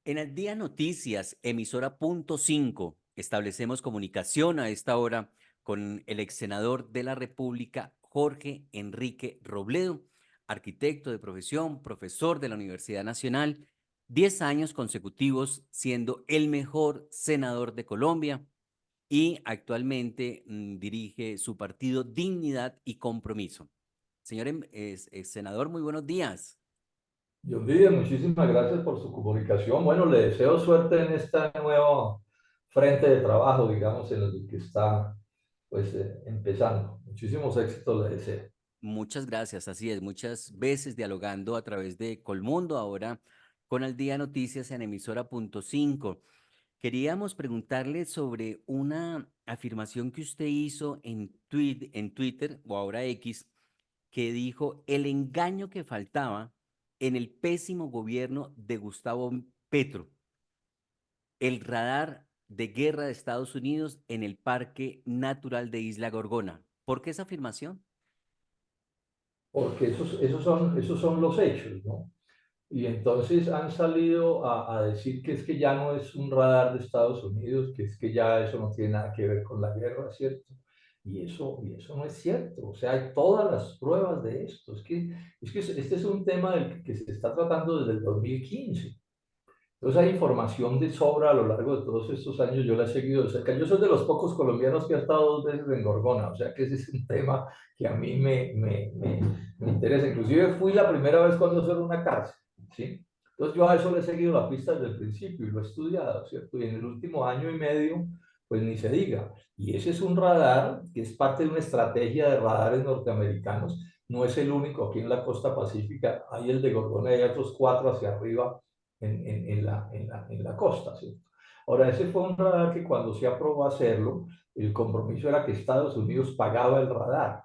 En Al Día Noticias, emisora punto 5, establecemos comunicación a esta hora con el ex senador de la República, Jorge Enrique Robledo, arquitecto de profesión, profesor de la Universidad Nacional, 10 años consecutivos siendo el mejor senador de Colombia y actualmente dirige su partido Dignidad y Compromiso. Señor senador, muy buenos días. John Didier, muchísimas gracias por su comunicación. Bueno, le deseo suerte en esta nueva frente de trabajo, digamos, en el que está pues empezando. Muchísimos éxitos le deseo. Muchas gracias, así es, muchas veces dialogando a través de Colmundo, ahora con Al Día Noticias en emisora punto 5. Queríamos preguntarle sobre una afirmación que usted hizo en Twitter o ahora X, que dijo el engaño que faltaba en el pésimo gobierno de Gustavo Petro, el radar de guerra de Estados Unidos en el Parque Natural de Isla Gorgona. ¿Por qué esa afirmación? Porque esos son los hechos, ¿no? Y entonces han salido a decir que es que ya no es un radar de Estados Unidos, que es que ya eso no tiene nada que ver con la guerra, ¿cierto? Y eso no es cierto. O sea, hay todas las pruebas de esto. Es que este es un tema del que se está tratando desde el 2015. Entonces hay información de sobra a lo largo de todos estos años, yo la he seguido de cerca. Yo soy de los pocos colombianos que ha estado 2 veces en Gorgona, o sea que ese es un tema que a mí me interesa. Inclusive fui la primera vez cuando eso era una cárcel, ¿sí? Entonces yo a eso le he seguido la pista desde el principio y lo he estudiado, ¿cierto? Y en el último año y medio, pues ni se diga. Y ese es un radar que es parte de una estrategia de radares norteamericanos. No es el único aquí en la costa pacífica, hay el de Gorgona y hay otros 4 hacia arriba en la costa, ¿cierto? Ahora, ese fue un radar que cuando se aprobó hacerlo, el compromiso era que Estados Unidos pagaba el radar,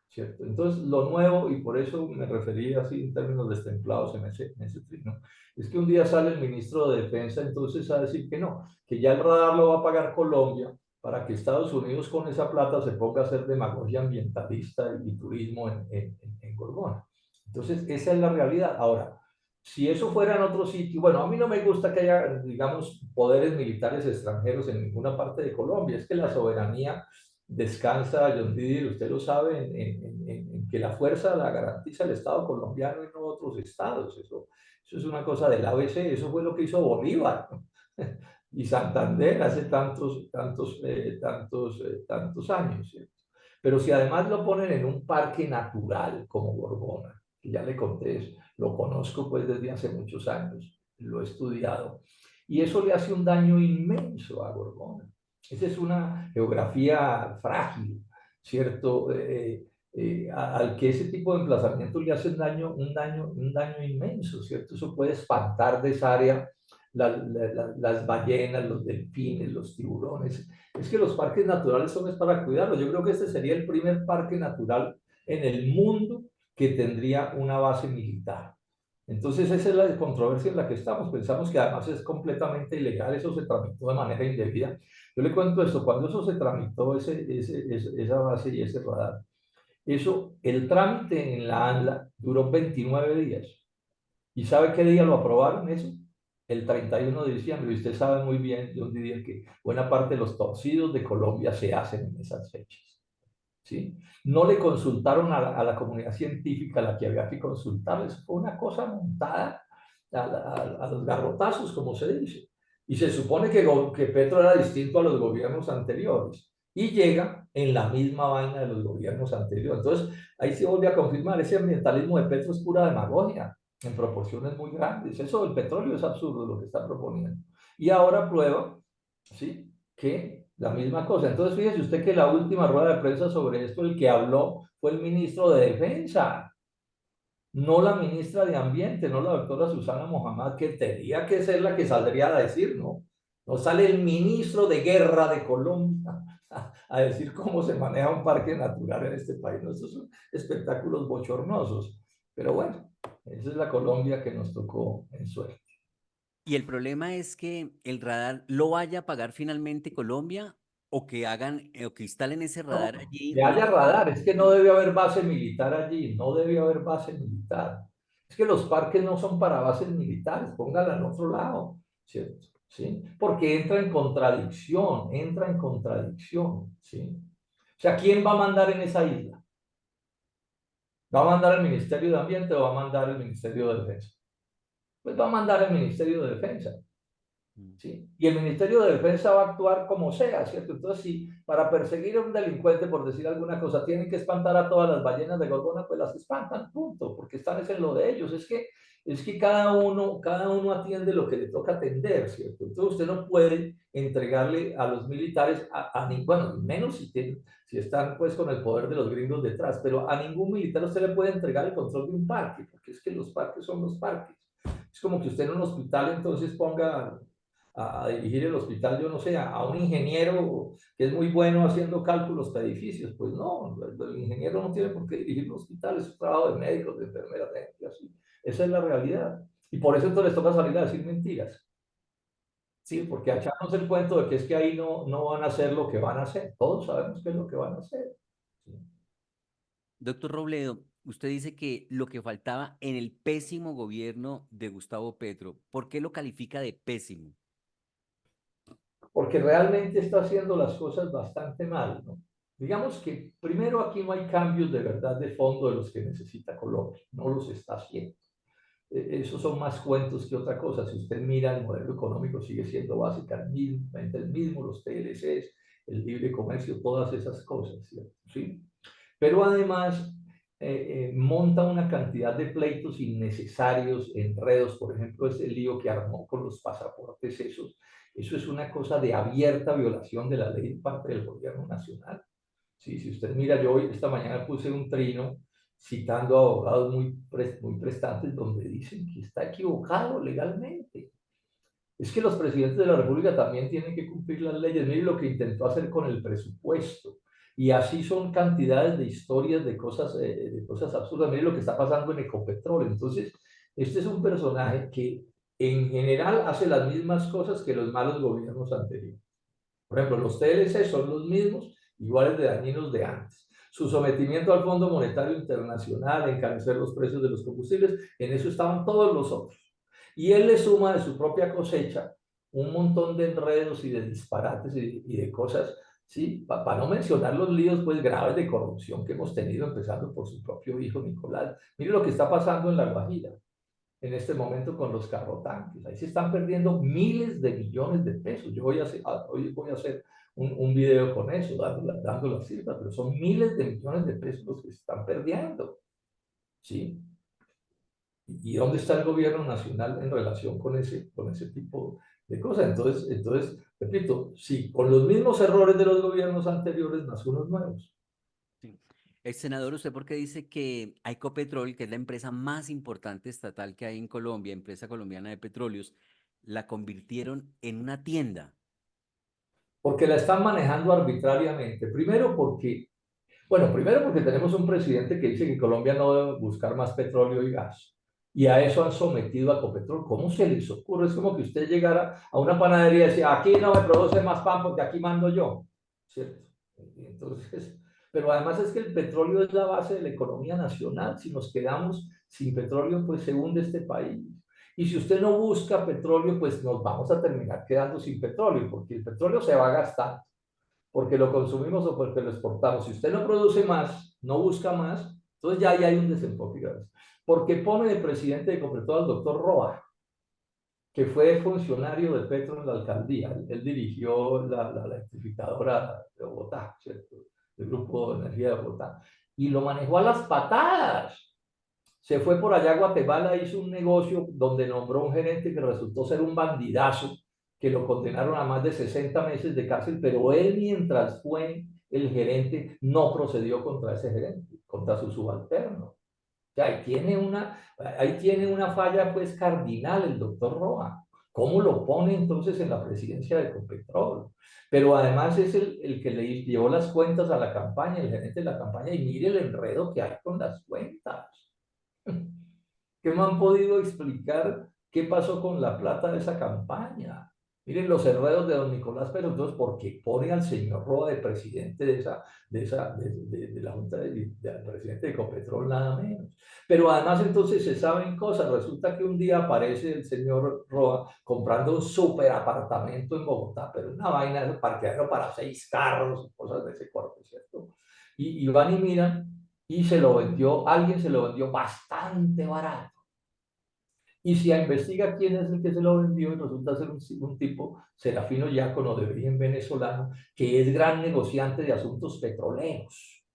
¿cierto? Entonces, lo nuevo, y por eso me refería así en términos destemplados en ese trino, es que un día sale el ministro de Defensa entonces a decir que no, que ya el radar lo va a pagar Colombia para que Estados Unidos con esa plata se ponga a hacer demagogia ambientalista y turismo en Gorgona. Entonces, esa es la realidad. Ahora, si eso fuera en otro sitio, bueno, a mí no me gusta que haya, digamos, poderes militares extranjeros en ninguna parte de Colombia. Es que la soberanía descansa, John Didier, usted lo sabe, en que la fuerza la garantiza el Estado colombiano y no otros estados. Eso es una cosa del ABC, eso fue lo que hizo Bolívar, ¿no? Y Santander hace tantos años, ¿cierto? Pero si además lo ponen en un parque natural como Gorgona, que ya le conté eso, lo conozco pues desde hace muchos años, lo he estudiado, y eso le hace un daño inmenso a Gorgona. Esa es una geografía frágil, ¿cierto? Al que ese tipo de emplazamiento le hace un daño inmenso, ¿cierto? Eso puede espantar de esa área las ballenas, los delfines, los tiburones. Es que los parques naturales son es para cuidarlos. Yo creo que este sería el primer parque natural en el mundo que tendría una base militar. Entonces, esa es la controversia en la que estamos. Pensamos que además es completamente ilegal, eso se tramitó de manera indebida. Yo le cuento esto, cuando eso se tramitó, esa base y ese radar, el trámite en la ANLA duró 29 días. ¿Y sabe qué día lo aprobaron eso? El 31 de diciembre. Y usted sabe muy bien, yo diría que buena parte de los torcidos de Colombia se hacen en esas fechas. ¿Sí? No le consultaron a la comunidad científica a la que había que consultarles. Fue una cosa montada a los garrotazos, como se dice. Y se supone que Petro era distinto a los gobiernos anteriores. Y llega en la misma vaina de los gobiernos anteriores. Entonces, ahí se vuelve a confirmar, ese ambientalismo de Petro es pura demagogia, en proporciones muy grandes. Eso del petróleo es absurdo lo que está proponiendo. Y ahora prueba, ¿sí?, que la misma cosa. Entonces, fíjese usted que la última rueda de prensa sobre esto, el que habló fue el ministro de Defensa, no la ministra de Ambiente, no la doctora Susana Mohamed, que tenía que ser la que saldría a decir, ¿no? No sale el ministro de Guerra de Colombia a decir cómo se maneja un parque natural en este país. ¿No? Estos son espectáculos bochornosos. Pero bueno, esa es la Colombia que nos tocó en suerte. Y el problema es que el radar lo vaya a pagar finalmente Colombia o que hagan o que instalen ese No, radar allí que una haya vez. radar, es que no debe haber base militar allí, no debe haber base militar. Es que los parques no son para bases militares, póngala en otro lado, ¿cierto? ¿Sí? Porque entra en contradicción, ¿sí? O sea, ¿quién va a mandar en esa isla? ¿Va a mandar el Ministerio de Ambiente o va a mandar el Ministerio de Defensa? Pues va a mandar el Ministerio de Defensa. Mm. ¿Sí? Y el Ministerio de Defensa va a actuar como sea, ¿cierto? Entonces, si para perseguir a un delincuente, por decir alguna cosa, tienen que espantar a todas las ballenas de Gorgona, pues las espantan, punto, porque están en lo de ellos. Es que cada uno atiende lo que le toca atender, ¿cierto? Entonces, usted no puede entregarle a los militares, bueno, menos si están pues con el poder de los gringos detrás, pero a ningún militar usted le puede entregar el control de un parque, porque es que los parques son los parques. Es como que usted en un hospital entonces ponga a dirigir el hospital, yo no sé, a un ingeniero que es muy bueno haciendo cálculos para edificios. Pues no, el ingeniero no tiene por qué dirigir un hospital, es un trabajo de médicos, de enfermeras, de gente así. Esa es la realidad. Y por eso entonces les toca salir a decir mentiras. ¿Sí? Sí, Porque echarnos el cuento de que es que ahí no van a hacer lo que van a hacer. Todos sabemos qué es lo que van a hacer. ¿Sí? doctor Robledo, usted dice que lo que faltaba en el pésimo gobierno de Gustavo Petro, ¿por qué lo califica de pésimo? Porque realmente está haciendo las cosas bastante mal, ¿no? Digamos que primero aquí no hay cambios de verdad de fondo de los que necesita Colombia, no los está haciendo. Esos son más cuentos que otra cosa. Si usted mira, el modelo económico sigue siendo básicamente el mismo, los TLCs, el libre comercio, todas esas cosas, ¿cierto? ¿Sí? Pero además monta una cantidad de pleitos innecesarios, enredos, por ejemplo, ese lío que armó con los pasaportes, eso es una cosa de abierta violación de la ley de parte del gobierno nacional. Sí, si usted mira, yo hoy, esta mañana puse un trino citando a abogados muy prestantes donde dicen que está equivocado legalmente. Es que los presidentes de la República también tienen que cumplir las leyes. Mire lo que intentó hacer con el presupuesto. Y así son cantidades de historias de cosas absurdas. Mire lo que está pasando en Ecopetrol. Entonces, este es un personaje que en general hace las mismas cosas que los malos gobiernos anteriores. Por ejemplo, los TLC son los mismos, iguales de dañinos de antes. Su sometimiento al Fondo Monetario Internacional, encarecer los precios de los combustibles, en eso estaban todos los otros. Y él le suma de su propia cosecha un montón de enredos y de disparates y de cosas, ¿sí? Para no mencionar los líos pues graves de corrupción que hemos tenido, empezando por su propio hijo Nicolás. Mire lo que está pasando en La Guajira en este momento con los carrotanques. Ahí se están perdiendo miles de millones de pesos. Yo hoy voy a hacer un video con eso, dando las cifras, pero son miles de millones de pesos los que se están perdiendo. ¿Sí? ¿Y dónde está el gobierno nacional en relación con ese tipo de cosas? Entonces, repito, sí, con los mismos errores de los gobiernos anteriores, más unos nuevos. Sí. Senador, ¿usted por qué dice que a Ecopetrol, que es la empresa más importante estatal que hay en Colombia, empresa colombiana de petróleos, la convirtieron en una tienda? Porque la están manejando arbitrariamente. Primero porque tenemos un presidente que dice que Colombia no debe buscar más petróleo y gas. Y a eso han sometido a Ecopetrol. ¿Cómo se les ocurre? Es como que usted llegara a una panadería y decía, aquí no me produce más pan porque aquí mando yo. ¿Cierto? Entonces, pero además es que el petróleo es la base de la economía nacional. Si nos quedamos sin petróleo, pues se hunde este país. Y si usted no busca petróleo, pues nos vamos a terminar quedando sin petróleo, porque el petróleo se va a gastar porque lo consumimos o porque lo exportamos. Si usted no produce más, no busca más, entonces ya ahí hay un desenfoque. Porque pone de presidente de Ecopetrol al doctor Roa, que fue funcionario de Petro en la alcaldía. Él dirigió la electrificadora de Bogotá, ¿cierto? El Grupo de Energía de Bogotá. Y lo manejó a las patadas. Se fue por allá a Guatemala, hizo un negocio donde nombró un gerente que resultó ser un bandidazo, que lo condenaron a más de 60 meses de cárcel, pero él mientras fue el gerente no procedió contra ese gerente, contra su subalterno. O sea, ahí tiene una falla pues cardinal el doctor Roa. ¿Cómo lo pone entonces en la presidencia de Ecopetrol? Pero además es el que le llevó las cuentas a la campaña, el gerente de la campaña, y mire el enredo que hay con las cuentas. Que no han podido explicar qué pasó con la plata de esa campaña. Miren los enredos de don Nicolás, pero entonces, porque pone al señor Roa de presidente de la Junta de presidente de Ecopetrol, nada menos. Pero además entonces se saben cosas. Resulta que un día aparece el señor Roa comprando un super apartamento en Bogotá, pero una vaina de parqueadero para 6 carros, cosas de ese corte, ¿cierto? Y van y miran y se lo vendió, alguien se lo vendió bastante barato. Y si investiga quién es el que se lo vendió, y resulta ser un tipo, Serafino Diácono, de origen venezolano, que es gran negociante de asuntos petroleros.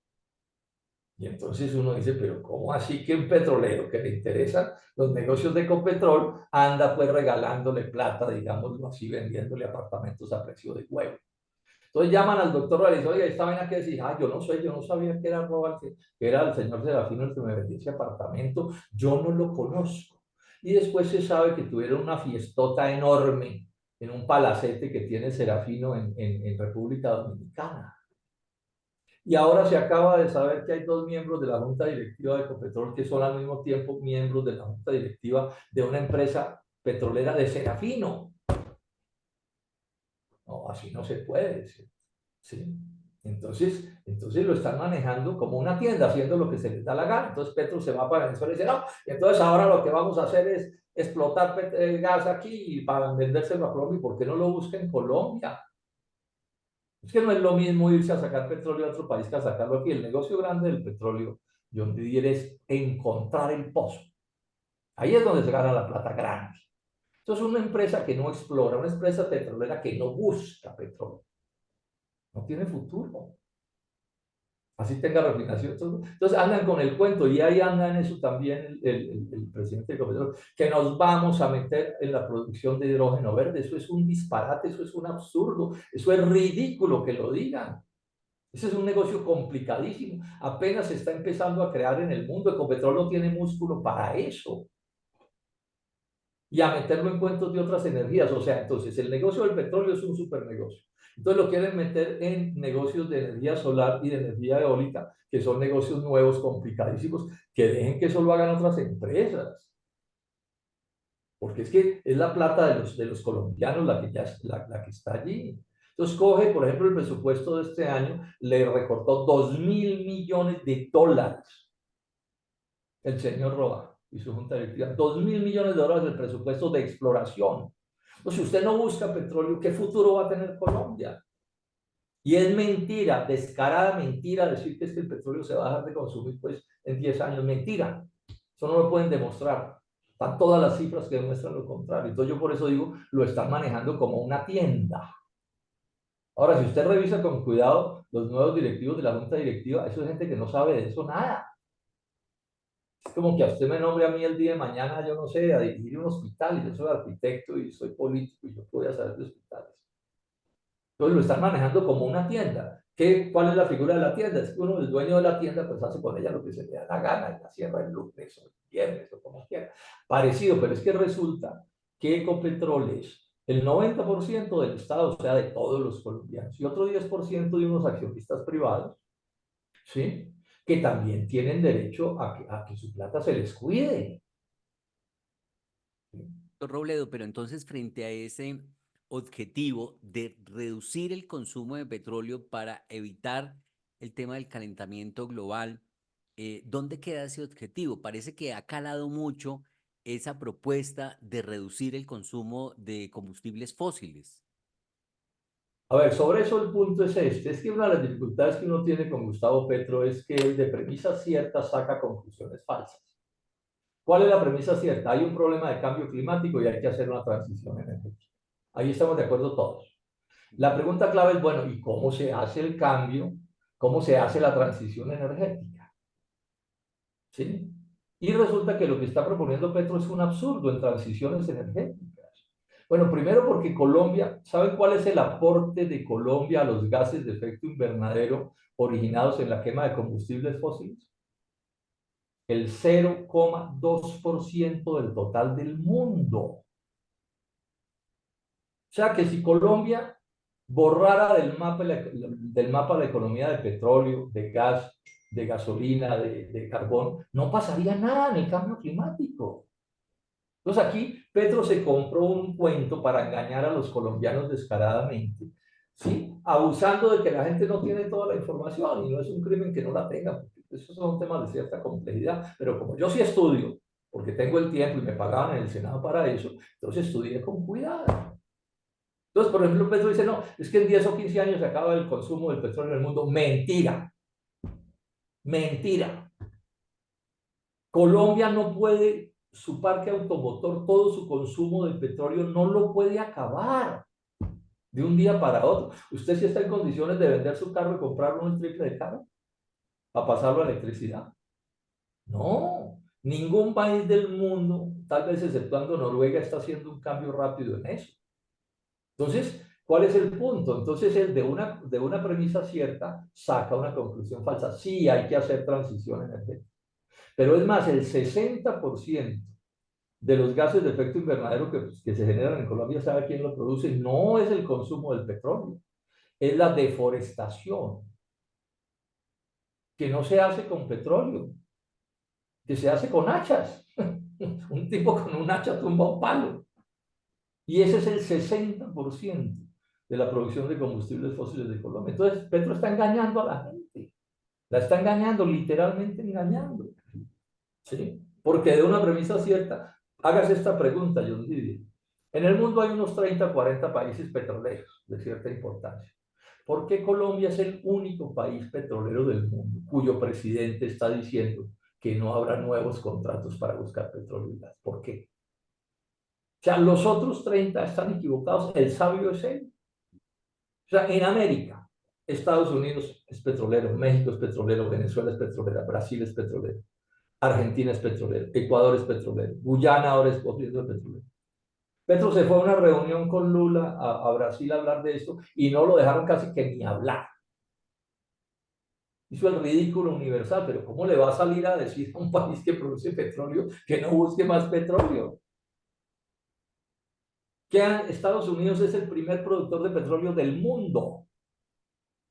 Y entonces uno dice, pero ¿cómo así que un petrolero que le interesan los negocios de Ecopetrol anda pues regalándole plata, digámoslo así, vendiéndole apartamentos a precio de huevo? Entonces llaman al doctor Realizo, oye, esta vaina que decís, yo no sé, yo no sabía que era Roa, que era el señor Serafino el que me vendió ese apartamento, yo no lo conozco. Y después se sabe que tuvieron una fiestota enorme en un palacete que tiene Serafino en República Dominicana. Y ahora se acaba de saber que hay 2 miembros de la Junta Directiva de Ecopetrol que son al mismo tiempo miembros de la Junta Directiva de una empresa petrolera de Serafino. No, así no se puede, ¿sí? ¿Sí? Entonces lo están manejando como una tienda, haciendo lo que se les da la gana. Entonces Petro se va para Venezuela y dice, no, entonces ahora lo que vamos a hacer es explotar gas aquí y para vendérselo a Colombia. ¿Y por qué no lo busca en Colombia? Es que no es lo mismo irse a sacar petróleo a otro país que a sacarlo aquí. El negocio grande del petróleo, John Didier, es encontrar el pozo. Ahí es donde se gana la plata grande. Entonces una empresa que no explora, una empresa petrolera que no busca petróleo, no tiene futuro. Así tenga refinación. Entonces andan con el cuento y ahí anda en eso también el presidente de Ecopetrol, que nos vamos a meter en la producción de hidrógeno verde. Eso es un disparate, eso es un absurdo, eso es ridículo que lo digan. Ese es un negocio complicadísimo. Apenas se está empezando a crear en el mundo. Ecopetrol no tiene músculo para eso. Y a meterlo en cuentos de otras energías. O sea, entonces el negocio del petróleo es un super negocio. Entonces lo quieren meter en negocios de energía solar y de energía eólica, que son negocios nuevos, complicadísimos, que dejen que eso lo hagan otras empresas. Porque es que es la plata de los colombianos la que, ya, la que está allí. Entonces coge, por ejemplo, el presupuesto de este año, le recortó 2.000 millones de dólares el señor Roa y su junta directiva. 2.000 millones de dólares del presupuesto de exploración. Entonces, si usted no busca petróleo, ¿qué futuro va a tener Colombia? Y es mentira, descarada mentira, decir que es que el petróleo se va a dejar de consumir pues, en 10 años. Mentira. Eso no lo pueden demostrar. Están todas las cifras que demuestran lo contrario. Entonces yo por eso digo, lo están manejando como una tienda. Ahora, si usted revisa con cuidado los nuevos directivos de la junta directiva, eso es gente que no sabe de eso nada. Es como que a usted me nombre a mí el día de mañana, yo no sé, a dirigir un hospital, y yo soy arquitecto y soy político y yo voy a saber de hospitales. Entonces lo están manejando como una tienda. ¿Cuál es la figura de la tienda? Es que uno, el dueño de la tienda, pues hace con ella lo que se le da la gana, y la cierra el lunes o el viernes o como quiera. Parecido, pero es que resulta que Ecopetrol es el 90% del Estado, o sea, de todos los colombianos, y otro 10% de unos accionistas privados, ¿sí? Que también tienen derecho a que su plata se les cuide. Doctor Robledo, pero entonces frente a ese objetivo de reducir el consumo de petróleo para evitar el tema del calentamiento global, ¿dónde queda ese objetivo? Parece que ha calado mucho esa propuesta de reducir el consumo de combustibles fósiles. A ver, sobre eso el punto es este, es que una de las dificultades que uno tiene con Gustavo Petro es que él de premisas ciertas saca conclusiones falsas. ¿Cuál es la premisa cierta? Hay un problema de cambio climático y hay que hacer una transición energética. Ahí estamos de acuerdo todos. La pregunta clave es, bueno, ¿y cómo se hace el cambio? ¿Cómo se hace la transición energética? ¿Sí? Y resulta que lo que está proponiendo Petro es un absurdo en transiciones energéticas. Bueno, primero porque Colombia, ¿saben cuál es el aporte de Colombia a los gases de efecto invernadero originados en la quema de combustibles fósiles? El 0,2% del total del mundo. O sea que si Colombia borrara del mapa la economía de petróleo, de gas, de gasolina, de carbón, no pasaría nada en el cambio climático. Entonces aquí Petro se compró un cuento para engañar a los colombianos descaradamente, ¿sí? Abusando de que la gente no tiene toda la información y no es un crimen que no la tenga, porque esos son temas de cierta complejidad, pero como yo sí estudio, porque tengo el tiempo y me pagaban en el Senado para eso, entonces estudié con cuidado. Entonces, por ejemplo, Petro dice, no, es que en 10 o 15 años se acaba el consumo del petróleo en el mundo. Mentira, mentira. Colombia no puede, su parque automotor, todo su consumo de petróleo no lo puede acabar de un día para otro. ¿Usted sí está en condiciones de vender su carro y comprarlo un triple de carro a pasarlo a electricidad? No, ningún país del mundo, tal vez exceptuando Noruega, está haciendo un cambio rápido en eso. Entonces, ¿cuál es el punto? Entonces, él de una premisa cierta saca una conclusión falsa. Sí, hay que hacer transición energética. Pero es más, el 60% de los gases de efecto invernadero que se generan en Colombia, ¿sabe quién lo produce? No es el consumo del petróleo, es la deforestación, que no se hace con petróleo, que se hace con hachas. Un tipo con un hacha tumba un palo. Y ese es el 60% de la producción de combustibles fósiles de Colombia. Entonces, Petro está engañando a la gente. La está engañando, literalmente engañando. ¿Sí? Porque de una premisa cierta, hágase esta pregunta, John Didier. En el mundo hay unos 30, 40 países petroleros de cierta importancia. ¿Por qué Colombia es el único país petrolero del mundo cuyo presidente está diciendo que no habrá nuevos contratos para buscar petróleo y gas? ¿Por qué? O sea, los otros 30 están equivocados, el sabio es él. O sea, en América, Estados Unidos es petrolero, México es petrolero, Venezuela es petrolera, Brasil es petrolero, Argentina es petrolero, Ecuador es petrolero, Guyana ahora es petrolero. Petro se fue a una reunión con Lula a Brasil a hablar de esto y no lo dejaron casi que ni hablar. Hizo el ridículo universal, pero ¿cómo le va a salir a decir a un país que produce petróleo que no busque más petróleo? Que Estados Unidos es el primer productor de petróleo del mundo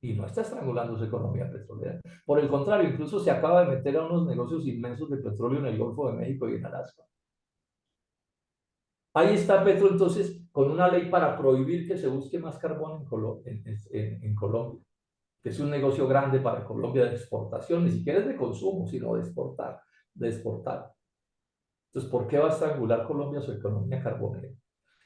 y no está estrangulando su economía petrolera. Por el contrario, incluso se acaba de meter a unos negocios inmensos de petróleo en el Golfo de México y en Alaska. Ahí está Petro entonces con una ley para prohibir que se busque más carbón en Colombia, que es un negocio grande para Colombia de exportación, ni siquiera es de consumo, sino de exportar, de exportar. Entonces, ¿por qué va a estrangular Colombia su economía carbonera?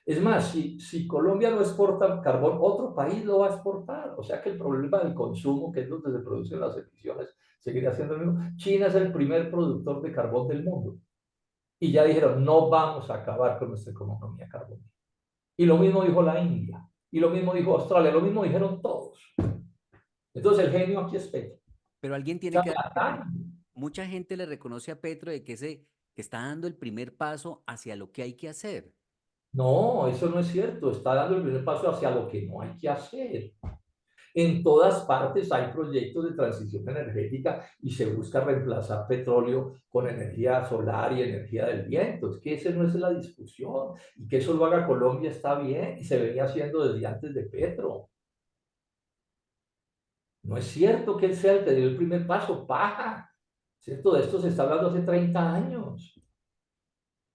Es más, si Colombia no exporta carbón, otro país lo va a exportar. O sea que el problema del consumo, que es donde se producen las emisiones, seguirá siendo el mismo. China es el primer productor de carbón del mundo. Y ya dijeron, no vamos a acabar con nuestra economía carbonera. Y lo mismo dijo la India. Y lo mismo dijo Australia. Lo mismo dijeron todos. Entonces el genio aquí es Petro. Pero alguien tiene que dar, Charlatán. mucha gente le reconoce a Petro de que está dando el primer paso hacia lo que hay que hacer. No, eso no es cierto. Está dando el primer paso hacia lo que no hay que hacer. En todas partes hay proyectos de transición energética y se busca reemplazar petróleo con energía solar y energía del viento. Es que esa no es la discusión. Y que eso lo haga Colombia está bien y se venía haciendo desde antes de Petro. No es cierto que él sea el que dio el primer paso, paja. ¿Cierto? De esto se está hablando hace 30 años.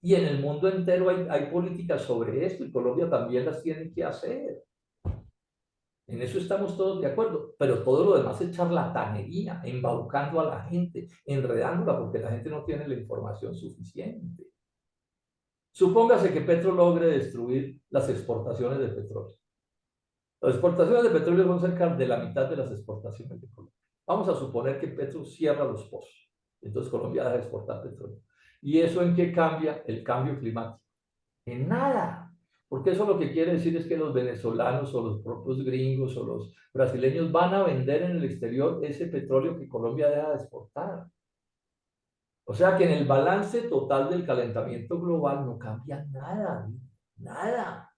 Y en el mundo entero hay políticas sobre esto y Colombia también las tiene que hacer. En eso estamos todos de acuerdo, pero todo lo demás es charlatanería, embaucando a la gente, enredándola porque la gente no tiene la información suficiente. Supóngase que Petro logre destruir las exportaciones de petróleo. Las exportaciones de petróleo son cerca de la mitad de las exportaciones de Colombia. Vamos a suponer que Petro cierra los pozos. Entonces Colombia deja de exportar petróleo. ¿Y eso en qué cambia? El cambio climático. En nada. Porque eso lo que quiere decir es que los venezolanos o los propios gringos o los brasileños van a vender en el exterior ese petróleo que Colombia deja de exportar. O sea que en el balance total del calentamiento global no cambia nada, nada,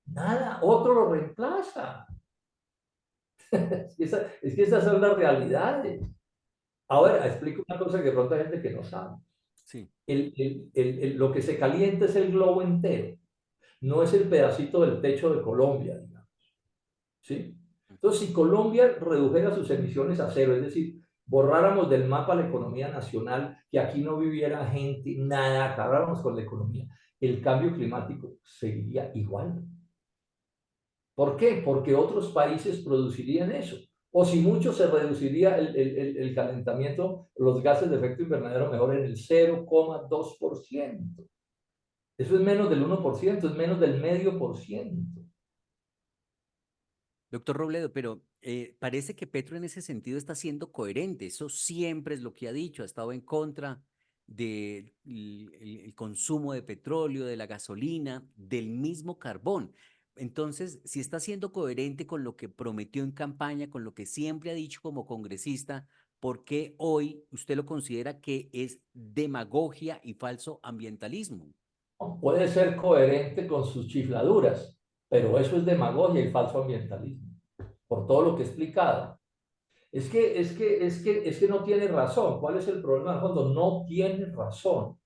nada. Otro lo reemplaza. Es que esas son las realidades. Ahora, explico una cosa que de pronto hay gente que no sabe. Sí. Lo que se calienta es el globo entero, no es el pedacito del techo de Colombia, digamos. ¿Sí? Entonces, si Colombia redujera sus emisiones a cero, es decir, borráramos del mapa la economía nacional, que aquí no viviera gente, nada, acabáramos con la economía, el cambio climático seguiría igual. ¿Por qué? Porque otros países producirían eso. O si mucho se reduciría el calentamiento, los gases de efecto invernadero mejor en el 0,2%. Eso es menos del 1%, es menos del medio por ciento. Doctor Robledo, pero parece que Petro en ese sentido está siendo coherente. Eso siempre es lo que ha dicho. Ha estado en contra del el consumo de petróleo, de la gasolina, del mismo carbón. Entonces, si está siendo coherente con lo que prometió en campaña, con lo que siempre ha dicho como congresista, ¿por qué hoy usted lo considera que es demagogia y falso ambientalismo? Puede ser coherente con sus chifladuras, pero eso es demagogia y falso ambientalismo, por todo lo que he explicado. Es que no tiene razón. ¿Cuál es el problema? Cuando no tiene razón,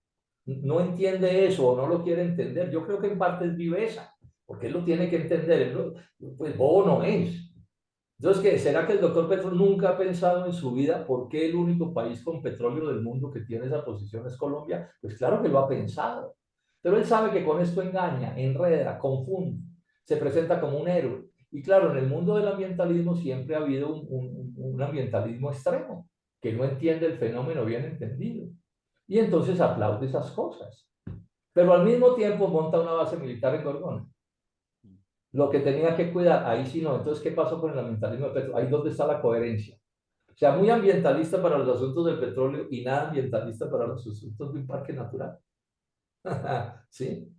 no entiende eso o no lo quiere entender. Yo creo que en parte es viveza, porque él lo tiene que entender. Pues bobo no es. Entonces, ¿será que el doctor Petro nunca ha pensado en su vida por qué el único país con petróleo del mundo que tiene esa posición es Colombia? Pues claro que lo ha pensado. Pero él sabe que con esto engaña, enreda, confunde, se presenta como un héroe. Y claro, en el mundo del ambientalismo siempre ha habido un ambientalismo extremo, que no entiende el fenómeno bien entendido. Y entonces aplaude esas cosas. Pero al mismo tiempo monta una base militar en Gorgona. Lo que tenía que cuidar, ahí sí no. Entonces, ¿qué pasó con el ambientalismo de Petro? Ahí donde está la coherencia. O sea, muy ambientalista para los asuntos del petróleo y nada ambientalista para los asuntos de un parque natural. ¿Sí?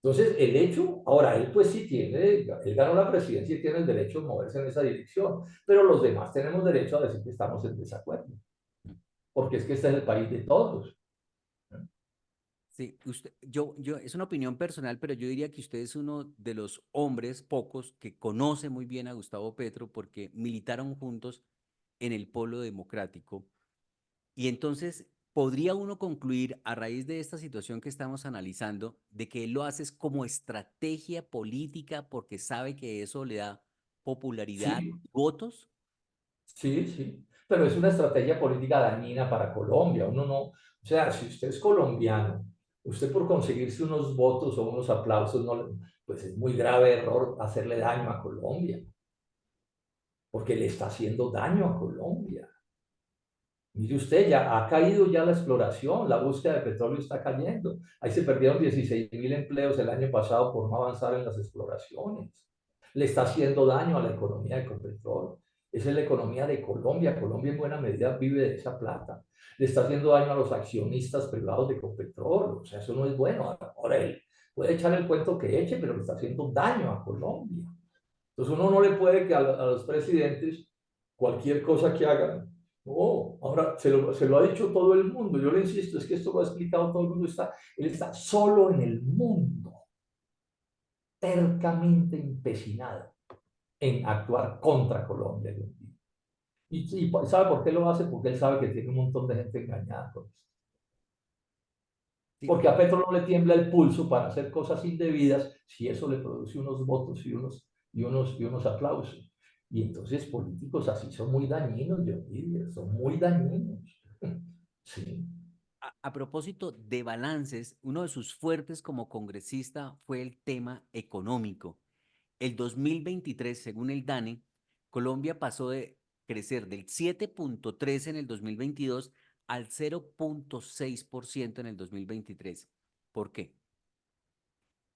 Entonces, el hecho, ahora él pues sí tiene, él ganó la presidencia y tiene el derecho de moverse en esa dirección, pero los demás tenemos derecho a decir que estamos en desacuerdo, porque es que este es el país de todos. Sí, es una opinión personal, pero yo diría que usted es uno de los hombres pocos que conoce muy bien a Gustavo Petro porque militaron juntos en el Polo Democrático. Y entonces podría uno concluir a raíz de esta situación que estamos analizando de que él lo hace es como estrategia política porque sabe que eso le da popularidad, Sí, votos. sí, sí, pero es una estrategia política dañina para Colombia. Uno no, o sea, si usted es colombiano, usted por conseguirse unos votos o unos aplausos, no, pues es muy grave error hacerle daño a Colombia, porque le está haciendo daño a Colombia. Mire usted, ya ha caído ya la exploración, la búsqueda de petróleo está cayendo. Ahí se perdieron 16.000 empleos el año pasado por no avanzar en las exploraciones. Le está haciendo daño a la economía de Ecopetrol. Esa es la economía de Colombia. Colombia en buena medida vive de esa plata. Le está haciendo daño a los accionistas privados de Ecopetrol. O sea, eso no es bueno. Ahora él puede echar el cuento que eche, pero le está haciendo daño a Colombia. Entonces uno no le puede que a los presidentes cualquier cosa que hagan. No, ahora se lo ha dicho todo el mundo. Yo le insisto, es que esto lo ha explicado todo el mundo. Él está solo en el mundo, tercamente empecinado en actuar contra Colombia. Y ¿sabe por qué lo hace? Porque él sabe que tiene un montón de gente engañada con esto. Sí, Porque a Petro no le tiembla el pulso para hacer cosas indebidas si eso le produce unos votos y unos aplausos. Y entonces políticos así son muy dañinos, yo diría, son muy dañinos. Sí, a propósito de balances, uno de sus fuertes como congresista fue el tema económico. El 2023, según el DANE, Colombia pasó de crecer del 7,3 en el 2022 al 0,6% en el 2023. ¿Por qué?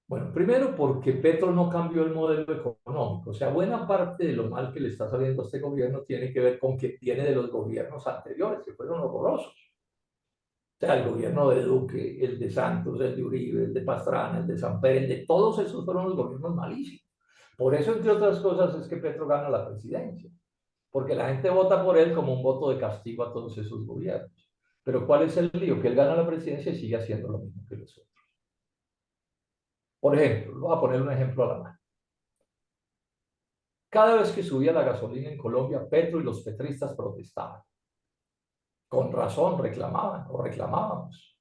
bueno, primero porque Petro no cambió el modelo económico. O sea, buena parte de lo mal que le está saliendo a este gobierno tiene que ver con que viene de los gobiernos anteriores, que fueron horrorosos. O sea, el gobierno de Duque, el de Santos, el de Uribe, el de Pastrana, el de Samper, el de todos esos fueron los gobiernos malísimos. Por eso, entre otras cosas, es que Petro gana la presidencia, porque la gente vota por él como un voto de castigo a todos esos gobiernos. Pero ¿cuál es el lío? Que él gana la presidencia y sigue haciendo lo mismo que los otros. Por ejemplo, voy a poner un ejemplo a la mano. Cada vez que subía la gasolina en Colombia, Petro y los petristas protestaban. Con razón reclamaban o reclamábamos.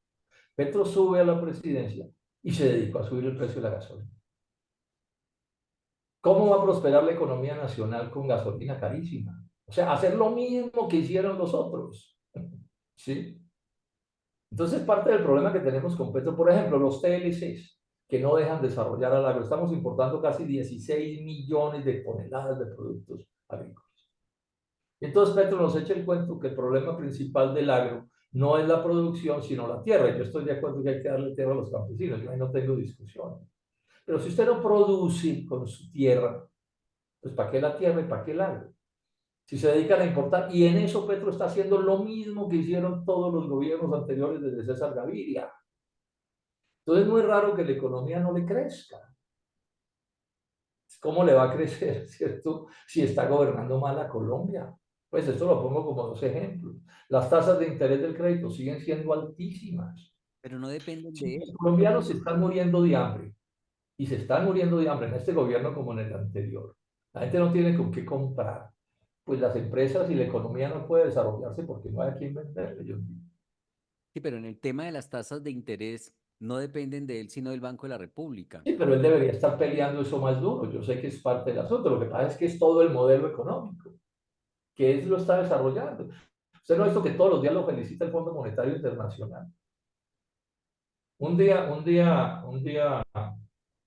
Petro sube a la presidencia y se dedicó a subir el precio de la gasolina. ¿Cómo va a prosperar la economía nacional con gasolina carísima? O sea, hacer lo mismo que hicieron los otros. ¿Sí? Entonces, parte del problema que tenemos con Petro, por ejemplo, los TLCs, que no dejan desarrollar al agro. Estamos importando casi 16 millones de toneladas de productos agrícolas. Y entonces Petro nos echa el cuento que el problema principal del agro no es la producción, sino la tierra. Yo estoy de acuerdo que hay que darle tierra a los campesinos, yo ahí no tengo discusión. Pero si usted no produce con su tierra, pues ¿para qué la tierra y para qué el agro? Si se dedican a importar, y en eso Petro está haciendo lo mismo que hicieron todos los gobiernos anteriores desde César Gaviria. Entonces es muy raro que la economía no le crezca. ¿Cómo le va a crecer, cierto? Si está gobernando mal a Colombia. Pues esto lo pongo como dos ejemplos. Las tasas de interés del crédito siguen siendo altísimas. pero no dependen Si de los él. colombianos se están muriendo de hambre, y se están muriendo de hambre en este gobierno como en el anterior, la gente no tiene con qué comprar, pues las empresas y la economía no puede desarrollarse porque no hay a quién venderle. Yo digo. Sí, pero en el tema de las tasas de interés no dependen de él, sino del Banco de la República. Sí, pero él debería estar peleando eso más duro. Yo sé que es parte del asunto. Lo que pasa es que es todo el modelo económico, que él lo está desarrollando. Usted no ha visto que todos los días lo felicita el Fondo Monetario Internacional. Un día,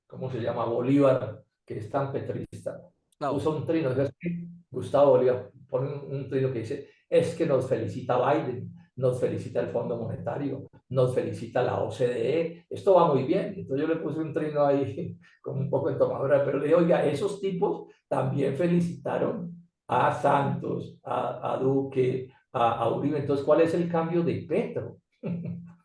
¿cómo se llama? Bolívar, que es tan petrista, Gustavo usa un Bolívar. trino, es que Gustavo Bolívar pone un trino que dice, es que nos felicita Biden, nos felicita el Fondo Monetario, nos felicita la OCDE, esto va muy bien. Entonces yo le puse un trino ahí con un poco de tomadura, pero le dije, oiga, esos tipos también felicitaron a Santos, a Duque, a Uribe. Entonces, ¿cuál es el cambio de Petro?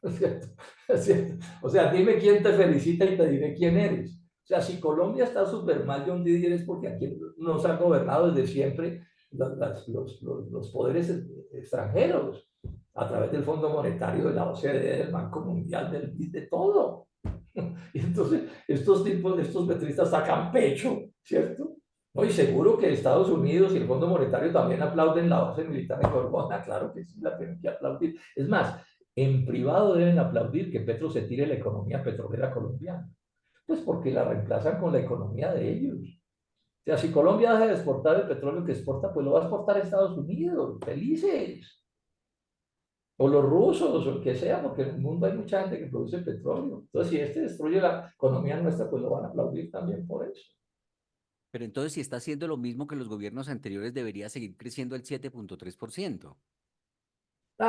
¿Es cierto? ¿Es cierto? O sea, dime quién te felicita y te diré quién eres. O sea, si Colombia está súper mal, John Didier, es porque aquí nos han gobernado desde siempre los poderes extranjeros, a través del Fondo Monetario, de la OCDE, del Banco Mundial, del BID, de todo. Y entonces, estos tipos, estos petristas sacan pecho, ¿cierto? No, y seguro que Estados Unidos y el Fondo Monetario también aplauden la base militar en Gorgona, claro que sí, la tienen que aplaudir. Es más, en privado deben aplaudir que Petro se tire la economía petrolera colombiana. Pues porque la reemplazan con la economía de ellos. O sea, si Colombia deja de exportar el petróleo que exporta, pues lo va a exportar a Estados Unidos, felices. O los rusos, o el que sea, porque en el mundo hay mucha gente que produce petróleo. Entonces, si este destruye la economía nuestra, pues lo van a aplaudir también por eso. Pero entonces, si está haciendo lo mismo que los gobiernos anteriores, debería seguir creciendo el 7,3%.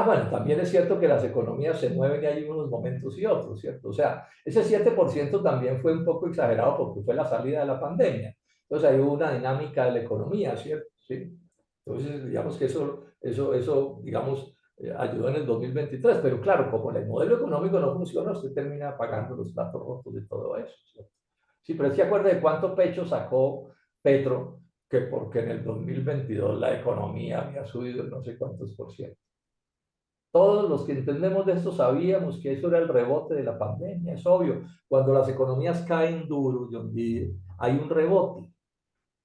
Bueno, también es cierto que las economías se mueven y hay unos momentos y otros, ¿cierto? O sea, ese 7% también fue un poco exagerado porque fue la salida de la pandemia. Entonces, hay una dinámica de la economía, ¿cierto? Sí. Entonces, digamos que eso digamos, ayudó en el 2023. Pero claro, como el modelo económico no funciona, usted termina pagando los platos rotos de todo eso, ¿cierto? Sí, pero es que acuerde de cuánto pecho sacó Petro, que porque en el 2022 la economía había subido no sé cuántos por ciento. Todos los que entendemos de esto sabíamos que eso era el rebote de la pandemia, es obvio. Cuando las economías caen duro, hay un rebote.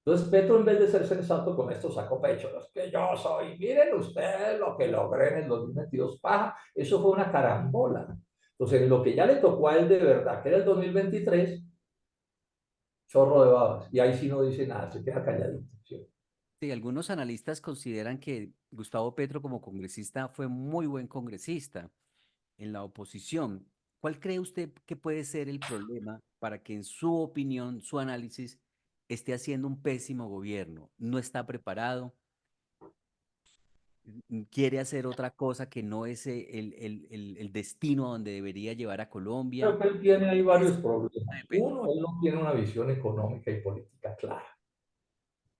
Entonces Petro, en vez de ser sensato con esto, sacó pecho. Es que yo soy, miren ustedes lo que logré en el 2022, paja, eso fue una carambola. Entonces, lo que ya le tocó a él de verdad, que era el 2023, chorro de babas. Y ahí sí no dice nada, se queda calladito. ¿Sí? Sí, algunos analistas consideran que Gustavo Petro como congresista fue muy buen congresista en la oposición. ¿Cuál cree usted que puede ser el problema para que en su opinión, su análisis, esté haciendo un pésimo gobierno? ¿No está preparado? ¿Quiere hacer otra cosa que no es el destino a donde debería llevar a Creo Colombia? que él tiene ahí ¿Qué es varios el problema de problemas. Petro? Uno, él no tiene una visión económica y política clara.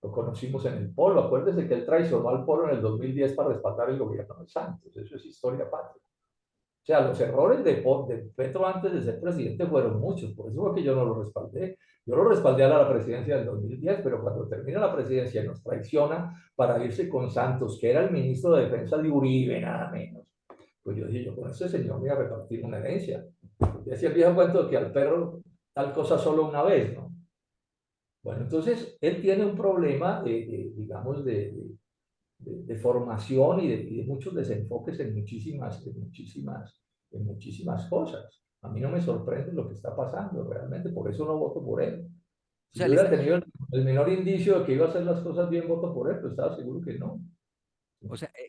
Lo conocimos en el Polo. Acuérdese que él traicionó al Polo en el 2010 para respaldar el gobierno de Santos. Eso es historia patria. O sea, los errores de Petro antes de ser presidente fueron muchos. Por eso fue que yo no lo respaldé. Yo lo respaldé a la presidencia del 2010, pero cuando termina la presidencia y nos traiciona para irse con Santos, que era el ministro de Defensa de Uribe, nada menos. Pues yo dije, yo con ese señor me voy a repartir una herencia. Y decía el viejo cuento de que al perro tal cosa solo una vez, ¿no? Bueno, entonces él tiene un problema digamos, de formación y de muchos desenfoques en muchísimas cosas. A mí no me sorprende lo que está pasando, realmente, por eso no voto por él. O Si sea, yo hubiera tenido el menor indicio de que iba a hacer las cosas bien, voto por él, pero estaba seguro que no.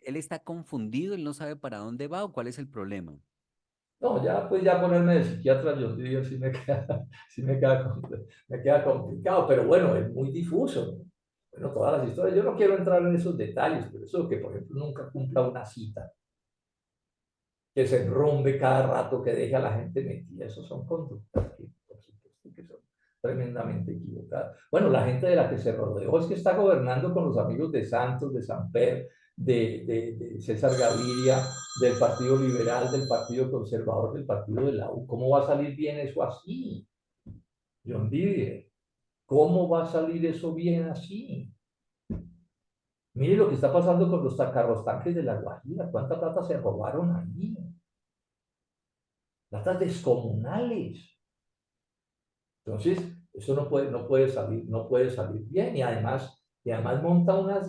él está confundido, él no sabe para dónde va o cuál es el problema. No, ya pues ya ponerme de psiquiatra, yo digo, sí me queda complicado, pero bueno, es muy difuso. Bueno, todas las historias, yo no quiero entrar en esos detalles, pero eso que, por ejemplo, nunca cumpla una cita, que se enrumbe cada rato, que deje a la gente metida, esos son conductas que, por supuesto, que son tremendamente equivocadas. Bueno, la gente de la que se rodeó es que está gobernando con los amigos de Santos, de Samper, de César Gaviria, del Partido Liberal, del Partido Conservador, del Partido de la U. ¿Cómo va a salir bien eso así? John Didier, ¿cómo va a salir eso bien así? Mire lo que está pasando con los carros tanques de la Guajira. ¿Cuánta plata se robaron ahí? Platas descomunales. Entonces, eso no puede salir bien. Y además monta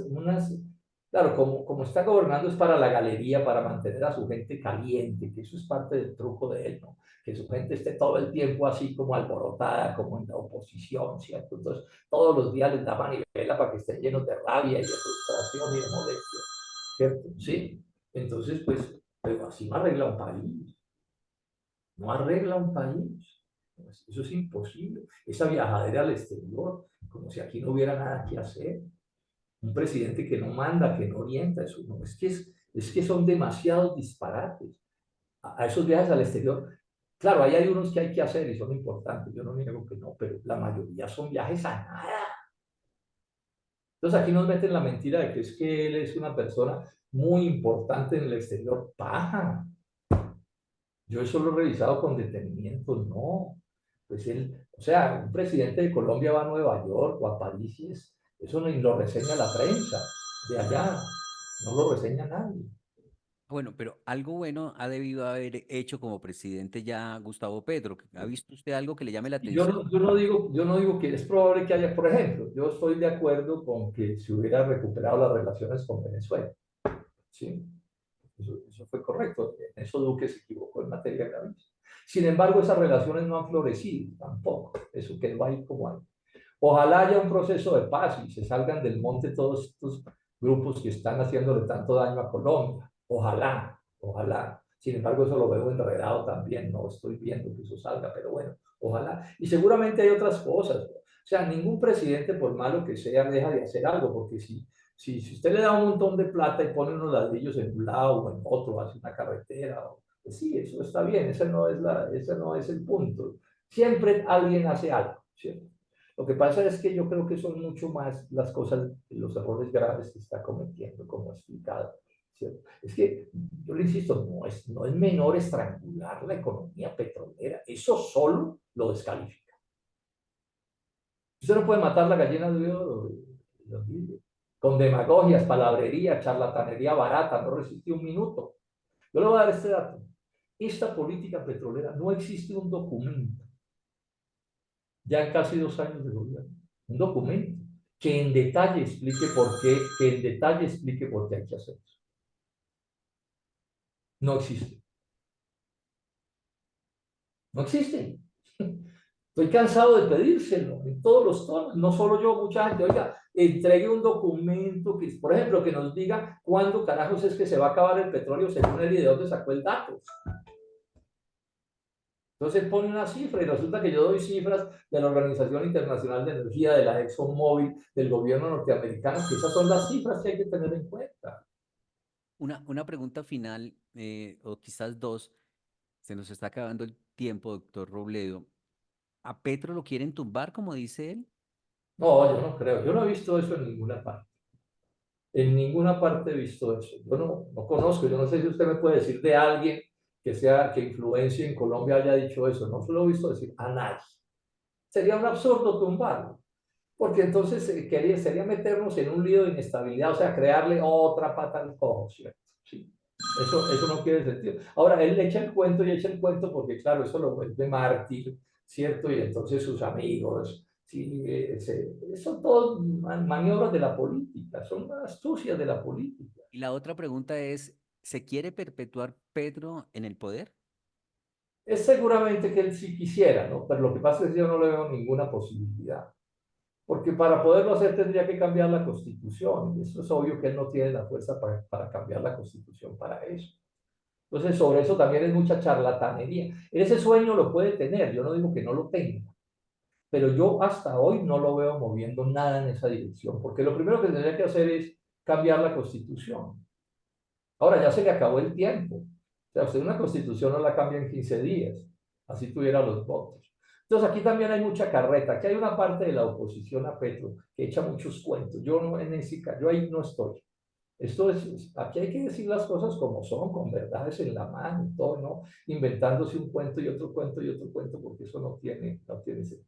claro, como está gobernando es para la galería, para mantener a su gente caliente, que eso es parte del truco de él, ¿no? Que su gente esté todo el tiempo así como alborotada, como en la oposición, ¿cierto? Entonces, todos los días les da manivela para que estén llenos de rabia y de frustración y de molestia, ¿cierto? Sí. Entonces, pues, pero así no arregla un país. No arregla un país. Eso es imposible. Esa viajadera al exterior, como si aquí no hubiera nada que hacer. Un presidente que no manda, que no orienta, eso no. Es que son demasiados disparates. A esos viajes al exterior, claro, ahí hay unos que hay que hacer y son importantes, yo no niego que no, pero la mayoría son viajes a nada. Entonces aquí nos meten la mentira de que es que él es una persona muy importante en el exterior. Paja. Yo eso lo he revisado con detenimiento, no. Pues él, o sea, un presidente de Colombia va a Nueva York o a París y eso no lo reseña la prensa de allá, no lo reseña nadie. Bueno, pero algo bueno ha debido haber hecho como presidente ya Gustavo Petro. ¿Ha visto usted algo que le llame la Y atención? yo no digo que es probable que haya, por ejemplo, yo estoy de acuerdo con que se hubiera recuperado las relaciones con Venezuela, ¿sí? Eso fue correcto, en eso Duque se equivocó en materia gravísima. Sin embargo, esas relaciones no han florecido tampoco, eso quedó ahí como ahí. Ojalá haya un proceso de paz y se salgan del monte todos estos grupos que están haciéndole tanto daño a Colombia. Ojalá, ojalá. Sin embargo, eso lo veo enredado también, no estoy viendo que eso salga, pero bueno, ojalá. Y seguramente hay otras cosas. O sea, ningún presidente, por malo que sea, deja de hacer algo, porque si usted le da un montón de plata y pone unos ladrillos en un lado o en otro, hace una carretera, pues sí, eso está bien, ese no es el punto. Siempre alguien hace algo, ¿cierto? Lo que pasa es que yo creo que son mucho más las cosas, los errores graves que está cometiendo, como explicado, ¿cierto? Es que, yo le insisto, no es menor estrangular la economía petrolera, eso solo lo descalifica. Usted no puede matar la gallina de oro, con demagogias, palabrería, charlatanería barata, no resiste un minuto. Yo le voy a dar este dato. Esta política petrolera no existe un documento, ya en casi 2 años de gobierno, un documento que en detalle explique por qué, que en detalle explique por qué hay que hacer eso. No existe. No existe. Estoy cansado de pedírselo en todos los tonos, no solo yo, mucha gente, oiga, entregue un documento que, por ejemplo, que nos diga cuándo carajos es que se va a acabar el petróleo según él y de dónde sacó el dato. Entonces él pone una cifra y resulta que yo doy cifras de la Organización Internacional de Energía, de la ExxonMobil, del gobierno norteamericano, que esas son las cifras que hay que tener en cuenta. Una pregunta final, o quizás dos, se nos está acabando el tiempo, doctor Robledo. ¿A Petro lo quieren tumbar, como dice él? No, yo no creo, yo no he visto eso en ninguna parte. En ninguna parte he visto eso. Yo no conozco, yo no sé si usted me puede decir de alguien que influencie en Colombia haya dicho eso. No se lo he visto decir a nadie. Sería un absurdo tumbarlo, porque entonces sería meternos en un lío de inestabilidad, o sea, crearle otra pata al cojo, ¿cierto? Sí. Eso no quiere sentido. Ahora, él le echa el cuento y echa el cuento porque, claro, eso lo vuelve mártir, ¿cierto? Y entonces sus amigos, sí, son todos maniobras de la política, son astucias de la política. Y la otra pregunta es, ¿se quiere perpetuar Petro en el poder? Es seguramente que él sí quisiera, ¿no? Pero lo que pasa es que yo no le veo ninguna posibilidad. porque para poderlo hacer tendría que cambiar la Constitución, y eso es obvio que él no tiene la fuerza para cambiar la Constitución para eso. Entonces, sobre eso también es mucha charlatanería. Ese sueño lo puede tener, yo no digo que no lo tenga, pero yo hasta hoy no lo veo moviendo nada en esa dirección, porque lo primero que tendría que hacer es cambiar la Constitución. Ahora ya se le acabó el tiempo. O sea, usted una Constitución no la cambia en 15 días, así tuviera los votos. Entonces aquí también hay mucha carreta. Aquí hay una parte de la oposición a Petro que echa muchos cuentos. Yo no en ese, yo ahí no estoy. Esto es, aquí hay que decir las cosas como son, con verdades en la mano y todo, ¿no? Inventándose un cuento y otro cuento y otro cuento, porque eso no tiene sentido.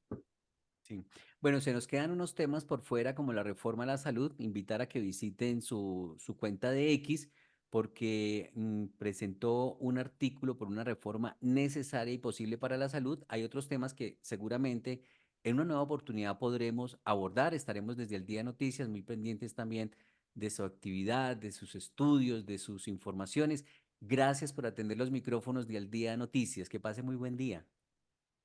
Sí. Bueno, se nos quedan unos temas por fuera como la reforma a la salud. Invitar a que visiten su cuenta de X porque presentó un artículo por una reforma necesaria y posible para la salud. Hay otros temas que seguramente en una nueva oportunidad podremos abordar. Estaremos desde el Día de Noticias muy pendientes también de su actividad, de sus estudios, de sus informaciones. Gracias por atender los micrófonos del Día de Noticias. Que pase muy buen día.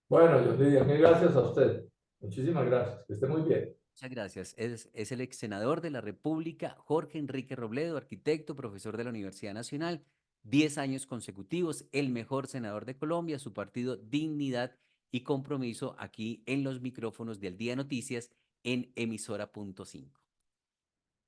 Bueno, yo diría mil gracias a usted. Muchísimas gracias. Que esté muy bien. Muchas gracias. Es el ex senador de la República, Jorge Enrique Robledo, arquitecto, profesor de la Universidad Nacional, 10 años consecutivos, el mejor senador de Colombia, su partido Dignidad y Compromiso aquí en los micrófonos del Día Noticias en emisora.5.